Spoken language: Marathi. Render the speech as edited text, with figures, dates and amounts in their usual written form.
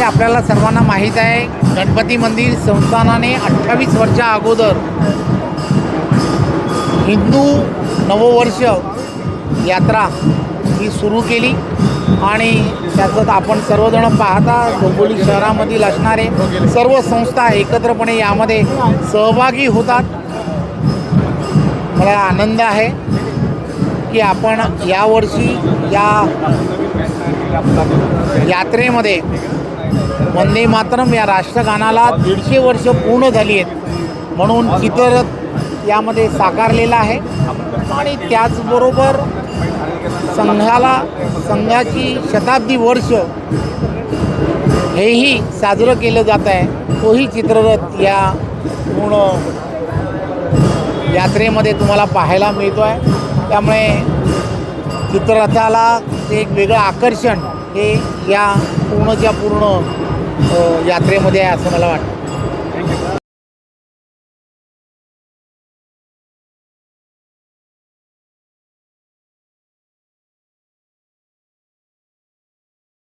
म्हणजे आपल्याला सर्वांना माहीत आहे, गणपती मंदिर संस्थानाने 28 वर्षा अगोदर हिंदू नववर्ष यात्रा ही सुरू केली आणि त्याचं आपण सर्वजण पाहता डोंबिवली शहरामधील असणारे सर्व संस्था एकत्रपणे यामध्ये सहभागी होतात। मला आनंद आहे की आपण यावर्षी या यात्रेमध्ये वंदे मातरम या राष्ट्रगानाला 150 वर्ष पूर्ण झाली आहेत म्हणून चित्ररथ यामध्ये साकारलेला आहे आणि त्याचबरोबर संघाची शताब्दी वर्ष हेही साजरं केलं जात आहे। तोही चित्ररथ या पूर्ण यात्रेमध्ये तुम्हाला पाहायला मिळतो आहे। त्यामुळे चित्ररथाला एक वेगळं आकर्षण हे या पूर्णच्या पूर्ण यात्रेमध्ये आहे असं मला वाटतं।